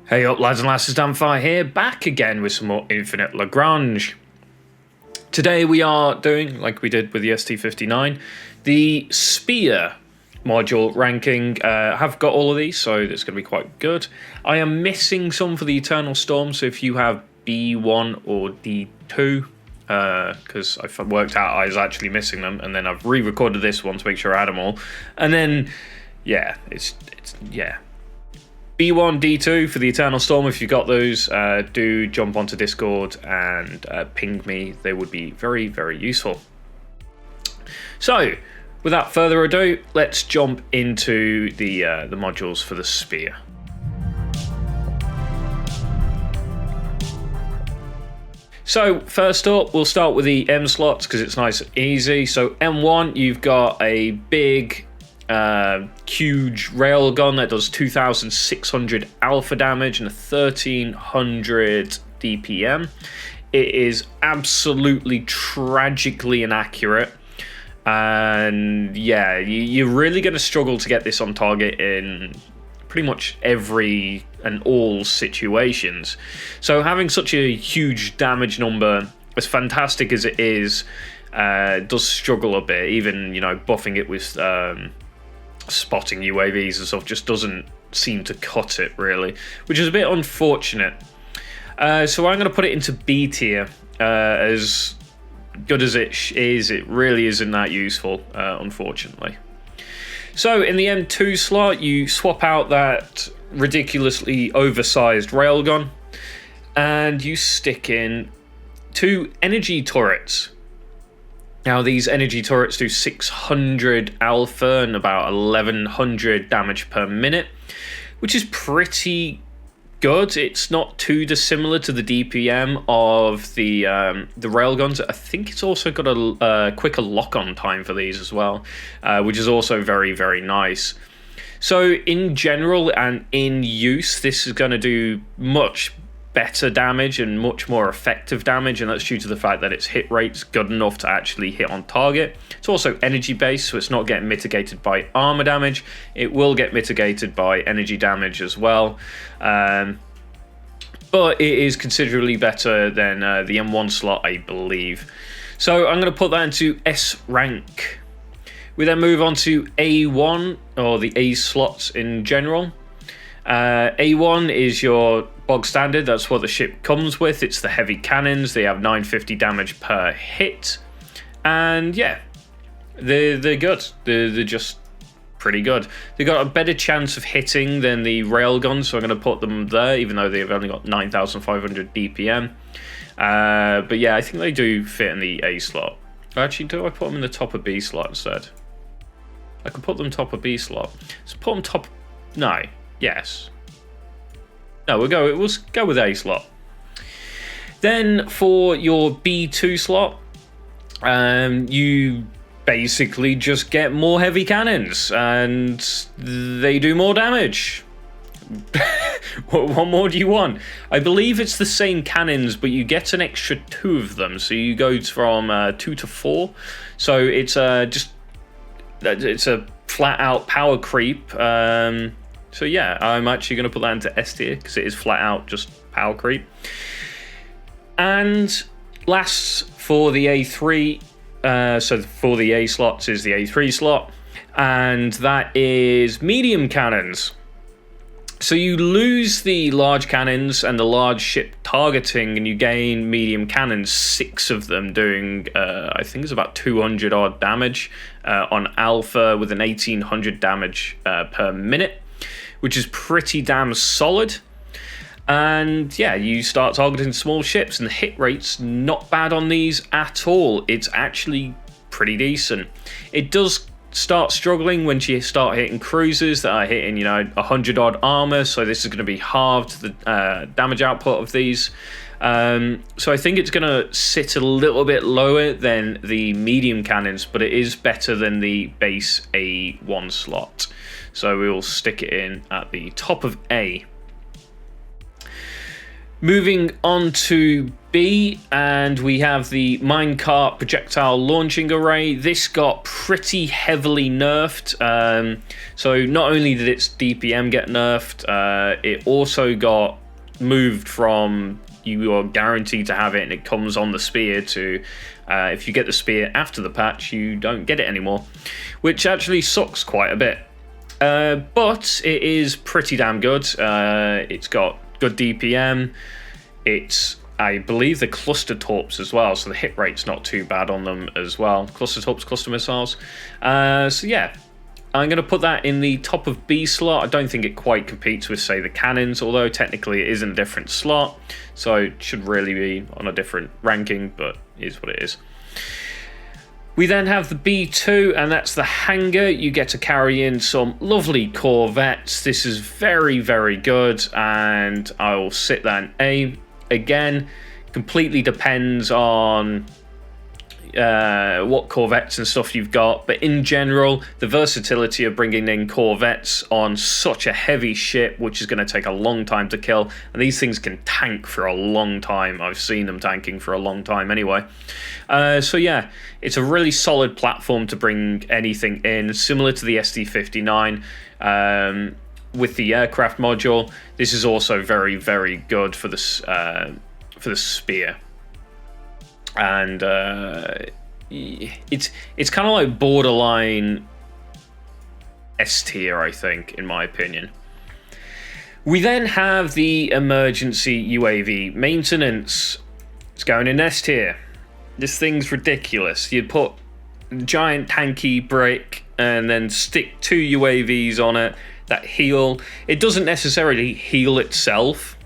Hey up lads and lasses, Damphyre here, back again with some more Infinite Lagrange. Today we are doing, like we did with the ST59, the Spear module ranking. I have got all of these, so it's going to be quite good. I am missing some for the Eternal Storm, so if you have B1 or D2, because I worked out I was actually missing them, and then I've re-recorded this one to make sure I had them all. And then, yeah, it's B1, D2 for the Eternal Storm. If you got those, do jump onto Discord and ping me. They would be very, very useful. So, without further ado, let's jump into the modules for the Spear. So, first up, we'll start with the M slots because it's nice and easy. So, M1, you've got a big huge railgun that does 2,600 alpha damage and 1,300 DPM. It is absolutely tragically inaccurate, and yeah, you're really going to struggle to get this on target in pretty much every and all situations. So having such a huge damage number, as fantastic as it is, does struggle a bit. Even, you know, buffing it with spotting UAVs and stuff just doesn't seem to cut it really, which is a bit unfortunate. So I'm going to put it into B tier. As good as it is, it really isn't that useful, unfortunately. So in the M2 slot, you swap out that ridiculously oversized railgun and you stick in 2 energy turrets. Now, these energy turrets do 600 alpha and about 1,100 damage per minute, which is pretty good. It's not too dissimilar to the DPM of the railguns. I think it's also got a quicker lock-on time for these as well, which is also very, very nice. So, in general and in use, this is going to do much better damage and much more effective damage, and that's due to the fact that its hit rate's good enough to actually hit on target. It's also energy based, so it's not getting mitigated by armor damage. It will get mitigated by energy damage as well, but it is considerably better than the M1 slot, I believe. So I'm going to put that into S rank. We then move on to A1, or the A slots in general. A1 is your bog standard. That's what the ship comes with. It's the heavy cannons. They have 950 damage per hit, and yeah, they're good. They're just pretty good. They've got a better chance of hitting than the railguns, so I'm going to put them there, even though they've only got 9,500 DPM. But yeah, I think they do fit in the A slot. Actually, do I put them in the top of B slot instead? I could put them top of B slot. So put them top. No. Yes. No, we'll go with A slot. Then for your B2 slot, you basically just get more heavy cannons, and they do more damage. What more do you want? I believe it's the same cannons, but you get an extra 2 of them, so you go from 2 to 4. So it's it's a flat out power creep. So yeah, I'm actually going to put that into S tier because it is flat out just power creep. And last for the A3, so for the A slots is the A3 slot, and that is medium cannons. So you lose the large cannons and the large ship targeting, and you gain medium cannons, 6 of them doing, I think it's about 200 odd damage on alpha with an 1,800 damage per minute, which is pretty damn solid. And yeah, you start targeting small ships, and the hit rate's not bad on these at all. It's actually pretty decent. It does start struggling when you start hitting cruisers that are hitting, 100 odd armor, so this is going to be halved the damage output of these. So I think it's going to sit a little bit lower than the medium cannons, but it is better than the base A1 slot. So we will stick it in at the top of A. Moving on to B, and we have the minecart projectile launching array. This got pretty heavily nerfed. So not only did its DPM get nerfed, it also got moved from you are guaranteed to have it and it comes on the spear to if you get the spear after the patch, you don't get it anymore, which actually sucks quite a bit. But it is pretty damn good. It's got good DPM. It's, I believe, the cluster torps as well, so the hit rate's not too bad on them as well. Cluster torps, cluster missiles. So yeah, I'm going to put that in the top of B slot. I don't think it quite competes with, say, the cannons, although technically it is in a different slot, so it should really be on a different ranking, but it is what it is. We then have the B2, and that's the hangar. You get to carry in some lovely corvettes. This is very, very good, and I will sit that in A. Again, completely depends on what corvettes and stuff you've got, but in general, the versatility of bringing in corvettes on such a heavy ship, which is going to take a long time to kill, and these things can tank for a long time. I've seen them tanking for a long time anyway. So yeah, it's a really solid platform to bring anything in, similar to the SD-59 with the aircraft module. This is also very, very good for the spear. And it's kind of like borderline S tier, I think, in my opinion. We then have the emergency UAV maintenance. It's going in S tier. This thing's ridiculous. You put a giant tanky brick and then stick 2 UAVs on it that heal. It doesn't necessarily heal itself,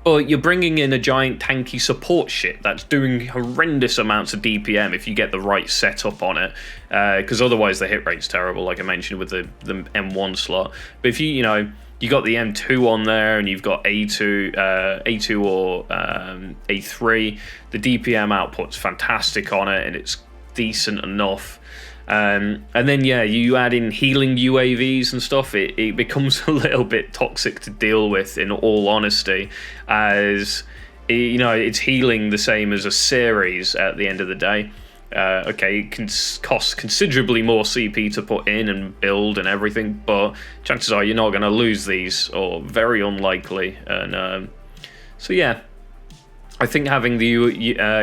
but you're bringing in a giant tanky support ship that's doing horrendous amounts of DPM if you get the right setup on it, because otherwise the hit rate's terrible, like I mentioned with the M1 slot. But if you got the M2 on there and you've got A2 or A3, the DPM output's fantastic on it and it's decent enough. And then yeah, you add in healing UAVs and stuff, it becomes a little bit toxic to deal with, in all honesty, as it's healing the same as a series at the end of the day. Okay, it can cost considerably more CP to put in and build and everything, but chances are you're not going to lose these, or very unlikely. And so yeah, I think having the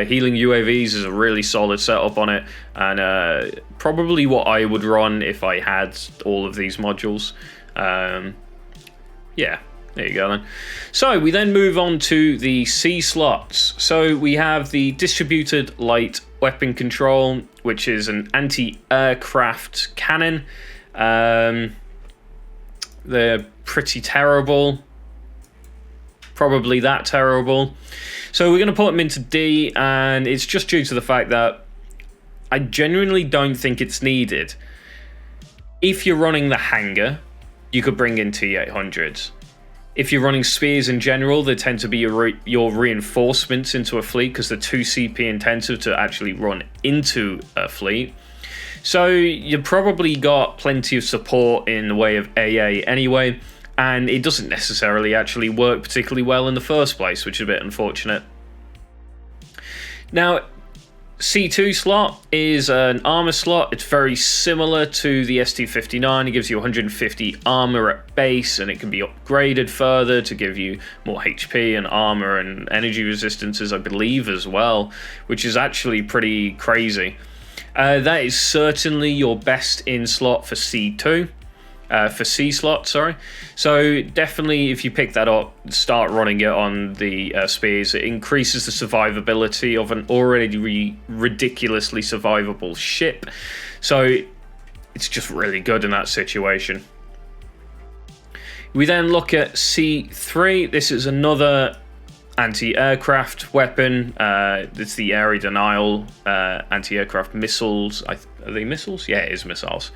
healing UAVs is a really solid setup on it, and probably what I would run if I had all of these modules. Yeah, there you go then. So we then move on to the C slots. So we have the distributed light weapon control, which is an anti-aircraft cannon. They're pretty terrible. Probably that terrible. So we're going to put them into D, and it's just due to the fact that I genuinely don't think it's needed. If you're running the hangar, you could bring in T-800s. If you're running spears in general, they tend to be your reinforcements into a fleet, because they're too CP intensive to actually run into a fleet. So you've probably got plenty of support in the way of AA anyway, and it doesn't necessarily actually work particularly well in the first place, which is a bit unfortunate. Now, C2 slot is an armor slot. It's very similar to the ST-59. It gives you 150 armor at base, and it can be upgraded further to give you more HP and armor and energy resistances, I believe, as well, which is actually pretty crazy. That is certainly your best in slot for C2. For C slot, sorry. So definitely, if you pick that up, start running it on the spears. It increases the survivability of an already ridiculously survivable ship. So it's just really good in that situation. We then look at C3. This is another anti-aircraft weapon. It's the area denial anti-aircraft missiles. Are they missiles? Yeah, it is missiles.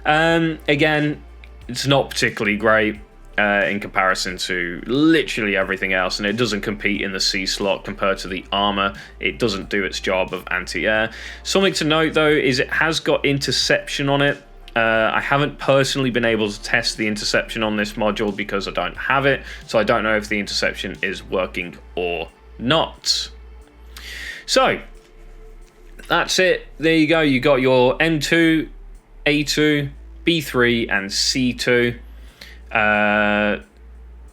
Again, it's not particularly great in comparison to literally everything else, and it doesn't compete in the C slot compared to the armor. It doesn't do its job of anti-air. Something to note though is it has got interception on it, I haven't personally been able to test the interception on this module because I don't have it, so I don't know if the interception is working or not. So that's it. There you go. You got your M2, A2, B3, and C2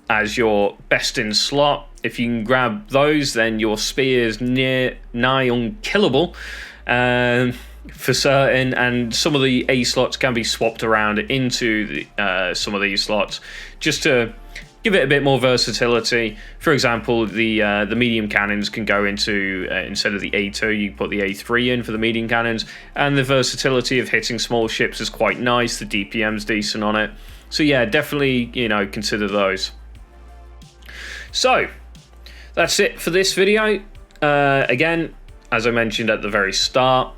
as your best in slot. If you can grab those, then your spear is nigh unkillable for certain, and some of the A slots can be swapped around into some of these slots just to give it a bit more versatility. For example, the medium cannons can go into, instead of the A2, you put the A3 in for the medium cannons, and the versatility of hitting small ships is quite nice. The DPM's decent on it. So yeah, definitely, consider those. So that's it for this video. Again, as I mentioned at the very start,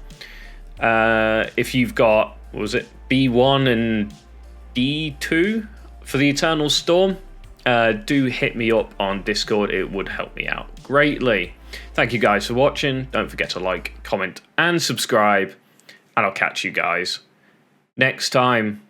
if you've got, what was it, B1 and D2 for the Eternal Storm, do hit me up on Discord. It would help me out greatly. Thank you guys for watching. Don't forget to like, comment, and subscribe, and I'll catch you guys next time.